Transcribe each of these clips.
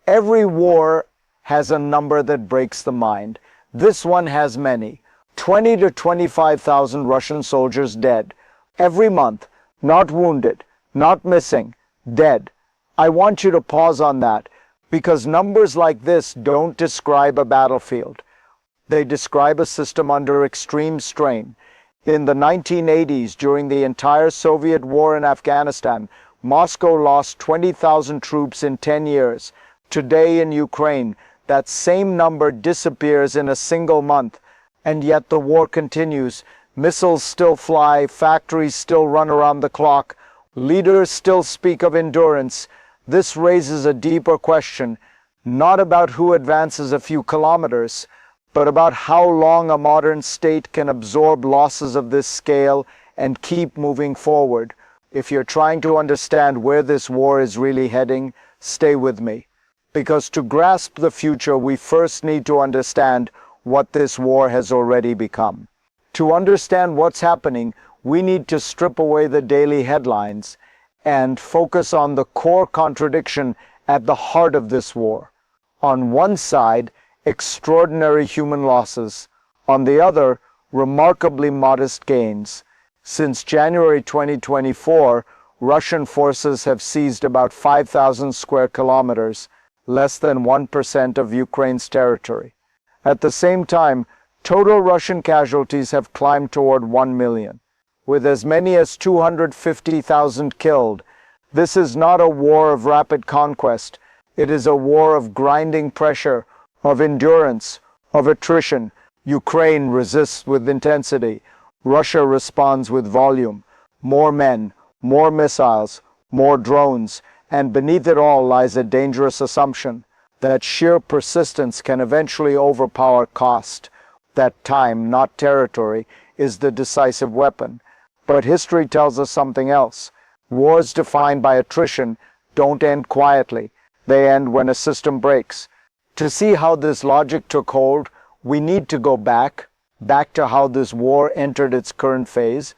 Every war has a number that breaks the mind. This one has many. 20 to 25,000 Russian soldiers dead. Every month. Not wounded, not missing, dead. I want you to pause on that, because numbers like this don't describe a battlefield. They describe a system under extreme strain. In the 1980s, during the entire Soviet war in Afghanistan, Moscow lost 20,000 troops in 10 years. Today in Ukraine, that same number disappears in a single month, and yet the war continues. Missiles still fly, factories still run around the clock, leaders still speak of endurance. This raises a deeper question, not about who advances a few kilometers, but about how long a modern state can absorb losses of this scale and keep moving forward. If you're trying to understand where this war is really heading, stay with me. Because to grasp the future, we first need to understand what this war has already become. To understand what's happening, we need to strip away the daily headlines and focus on the core contradiction at the heart of this war. On one side, extraordinary human losses. On the other, remarkably modest gains. Since January 2024, Russian forces have seized about 5,000 square kilometers, less than 1% of Ukraine's territory. At the same time, total Russian casualties have climbed toward 1 million, with as many as 250,000 killed. This is not a war of rapid conquest. It is a war of grinding pressure, of endurance, of attrition. Ukraine resists with intensity. Russia responds with volume. More men, more missiles, more drones, and beneath it all lies a dangerous assumption that sheer persistence can eventually overpower cost. That time, not territory, is the decisive weapon. But history tells us something else. Wars defined by attrition don't end quietly. They end when a system breaks. To see how this logic took hold, we need to go back to how this war entered its current phase.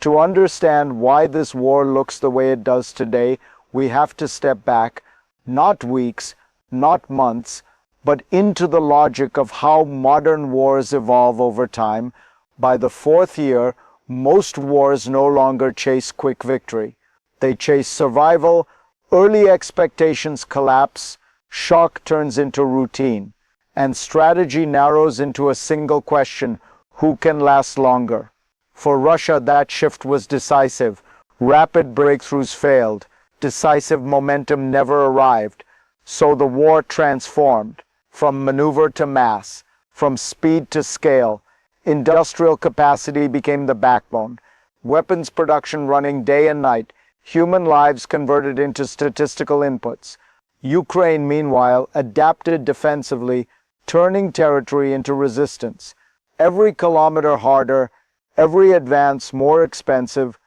To understand why this war looks the way it does today, we have to step back, not weeks, not months, but into the logic of how modern wars evolve over time. By the fourth year, most wars no longer chase quick victory. They chase survival, early expectations collapse, shock turns into routine, and strategy narrows into a single question: who can last longer? For Russia, that shift was decisive. Rapid breakthroughs failed. Decisive momentum never arrived. So the war transformed. From maneuver to mass, from speed to scale. Industrial capacity became the backbone. Weapons production running day and night. Human lives converted into statistical inputs. Ukraine, meanwhile, adapted defensively, turning territory into resistance. Every kilometer harder, every advance more expensive.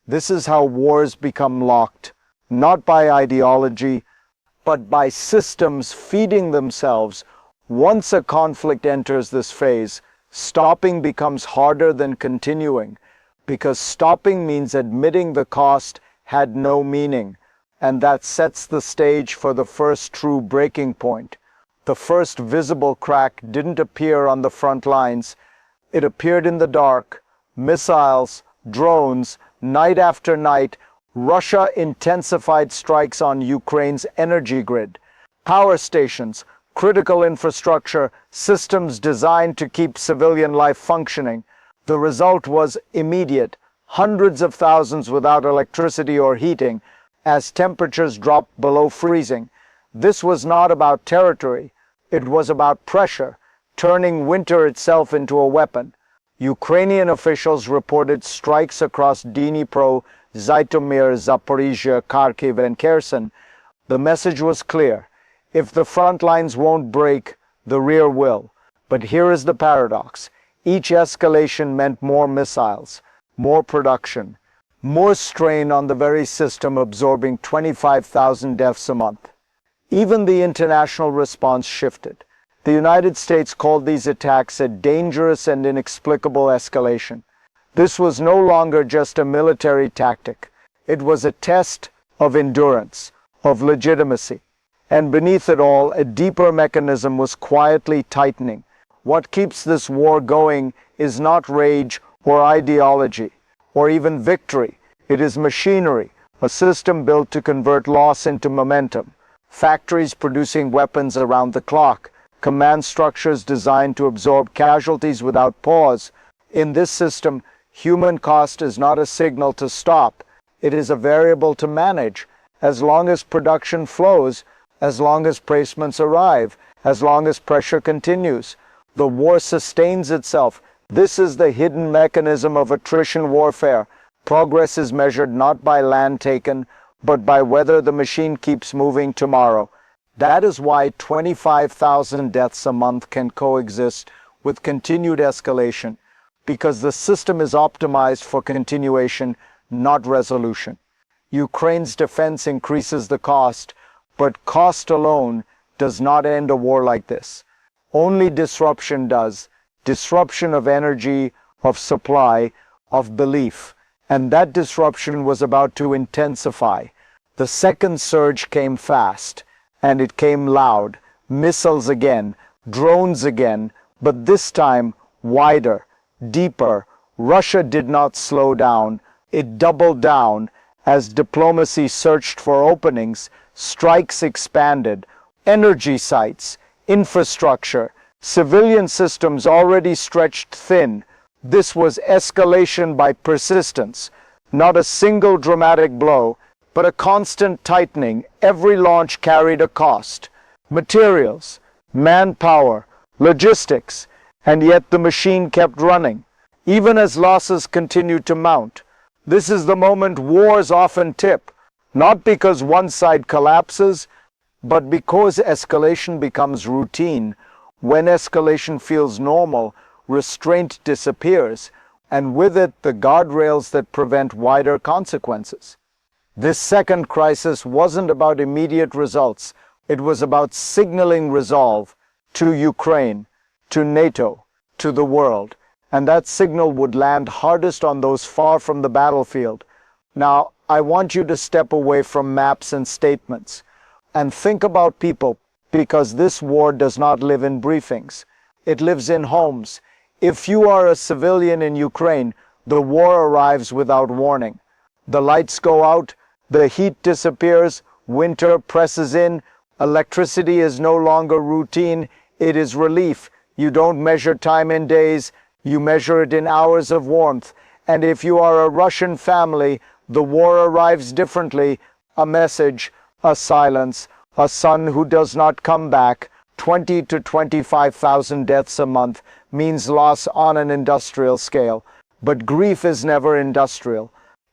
This is how wars become locked, not by ideology, but by systems feeding themselves. Once a conflict enters this phase, stopping becomes harder than continuing, because stopping means admitting the cost had no meaning, and that sets the stage for the first true breaking point. The first visible crack didn't appear on the front lines. It appeared in the dark. Missiles, drones, night after night. Russia intensified strikes on Ukraine's energy grid, power stations, critical infrastructure, systems designed to keep civilian life functioning. The result was immediate: hundreds of thousands without electricity or heating, as temperatures dropped below freezing. This was not about territory. It was about pressure, turning winter itself into a weapon. Ukrainian officials reported strikes across Dnipro, Zhytomyr, Zaporizhia, Kharkiv, and Kherson. The message was clear: if the front lines won't break, the rear will. But here is the paradox. Each escalation meant more missiles, more production, more strain on the very system, absorbing 25,000 deaths a month. Even the international response shifted. The United States called these attacks a dangerous and inexplicable escalation. This was no longer just a military tactic. It was a test of endurance, of legitimacy. And beneath it all, a deeper mechanism was quietly tightening. What keeps this war going is not rage or ideology, or even victory. It is machinery, a system built to convert loss into momentum. Factories producing weapons around the clock, command structures designed to absorb casualties without pause. In this system, human cost is not a signal to stop. It is a variable to manage. As long as production flows, as long as placements arrive, as long as pressure continues, the war sustains itself. This is the hidden mechanism of attrition warfare. Progress is measured not by land taken, but by whether the machine keeps moving tomorrow. That is why 25,000 deaths a month can coexist with continued escalation, because the system is optimized for continuation, not resolution. Ukraine's defense increases the cost, but cost alone does not end a war like this. Only disruption does. Disruption of energy, of supply, of belief. And that disruption was about to intensify. The second surge came fast, and it came loud. Missiles again, drones again, but this time wider, deeper. Russia did not slow down. It doubled down. As diplomacy searched for openings, strikes expanded. Energy sites, infrastructure, civilian systems already stretched thin. This was escalation by persistence, not a single dramatic blow, but a constant tightening. Every launch carried a cost. Materials, manpower, logistics, and yet the machine kept running, even as losses continued to mount. This is the moment wars often tip, not because one side collapses, but because escalation becomes routine. When escalation feels normal, restraint disappears, and with it the guardrails that prevent wider consequences. This second crisis wasn't about immediate results. It was about signaling resolve to Ukraine, to NATO, to the world. And that signal would land hardest on those far from the battlefield. Now, I want you to step away from maps and statements and think about people, because this war does not live in briefings. It lives in homes. If you are a civilian in Ukraine, the war arrives without warning. The lights go out, the heat disappears, winter presses in, electricity is no longer routine, it is relief. You don't measure time in days, you measure it in hours of warmth. And if you are a Russian family, the war arrives differently. A message, a silence, a son who does not come back. 20 to 25,000 deaths a month means loss on an industrial scale. But grief is never industrial.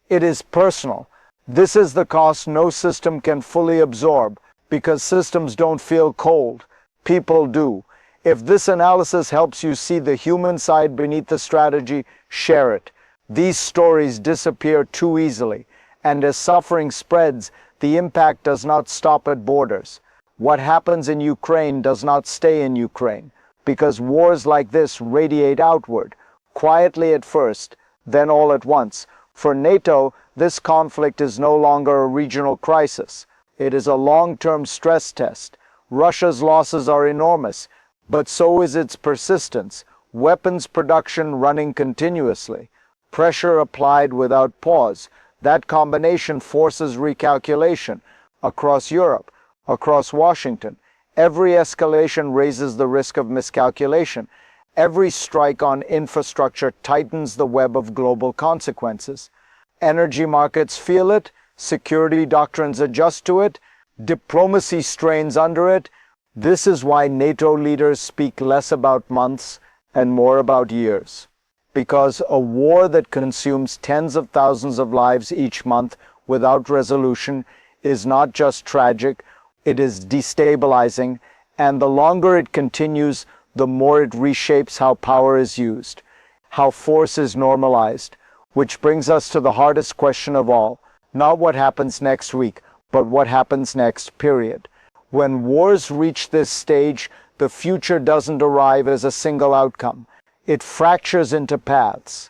It is personal. This is the cost no system can fully absorb, because systems don't feel cold. People do. If this analysis helps you see the human side beneath the strategy, share it. These stories disappear too easily, and as suffering spreads, the impact does not stop at borders. What happens in Ukraine does not stay in Ukraine, because wars like this radiate outward, quietly at first, then all at once. For NATO, this conflict is no longer a regional crisis. It is a long-term stress test. Russia's losses are enormous, but so is its persistence. Weapons production running continuously. Pressure applied without pause. That combination forces recalculation across Europe, across Washington. Every escalation raises the risk of miscalculation. Every strike on infrastructure tightens the web of global consequences. Energy markets feel it, security doctrines adjust to it, diplomacy strains under it. This is why NATO leaders speak less about months and more about years. Because a war that consumes tens of thousands of lives each month without resolution is not just tragic, it is destabilizing, and the longer it continues, the more it reshapes how power is used, how force is normalized, which brings us to the hardest question of all, not what happens next week, but what happens next, period. When wars reach this stage, the future doesn't arrive as a single outcome. It fractures into paths.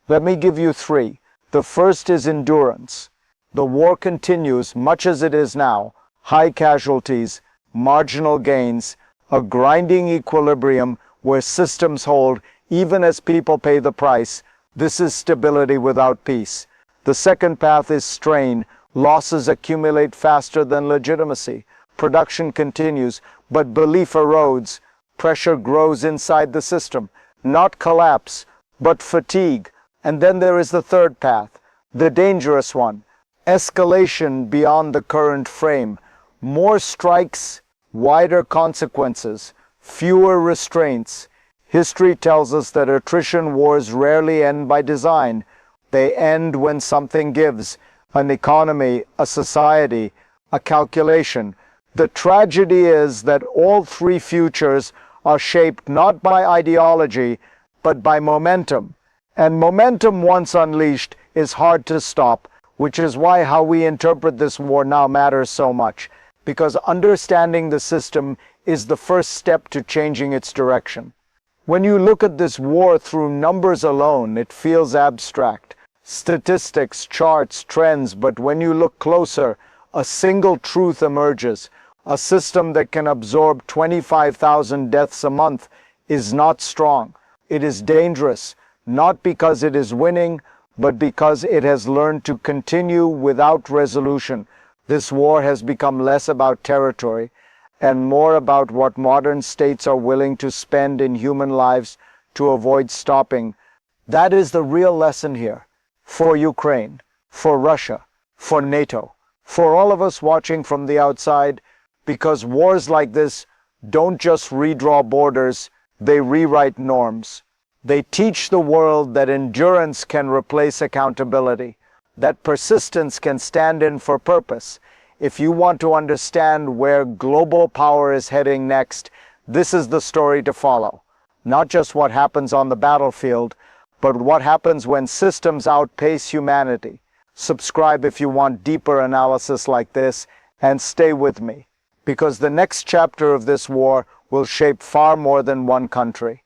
Let me give you three. The first is endurance. The war continues much as it is now. High casualties, marginal gains, a grinding equilibrium where systems hold even as people pay the price. This is stability without peace. The second path is strain. Losses accumulate faster than legitimacy. Production continues, but belief erodes. Pressure grows inside the system. Not collapse, but fatigue. And then there is the third path, the dangerous one. Escalation beyond the current frame. More strikes, wider consequences, fewer restraints. History tells us that attrition wars rarely end by design. They end when something gives. An economy, a society, a calculation. The tragedy is that all three futures are shaped not by ideology, but by momentum. And momentum, once unleashed, is hard to stop, which is why how we interpret this war now matters so much, because understanding the system is the first step to changing its direction. When you look at this war through numbers alone, it feels abstract. Statistics, charts, trends, but when you look closer, a single truth emerges. A system that can absorb 25,000 deaths a month is not strong. It is dangerous, not because it is winning, but because it has learned to continue without resolution. This war has become less about territory and more about what modern states are willing to spend in human lives to avoid stopping. That is the real lesson here. For Ukraine, for Russia, for NATO, for all of us watching from the outside, because wars like this don't just redraw borders, they rewrite norms. They teach the world that endurance can replace accountability, that persistence can stand in for purpose. If you want to understand where global power is heading next, this is the story to follow. Not just what happens on the battlefield, but what happens when systems outpace humanity. Subscribe if you want deeper analysis like this, and stay with me, because the next chapter of this war will shape far more than one country.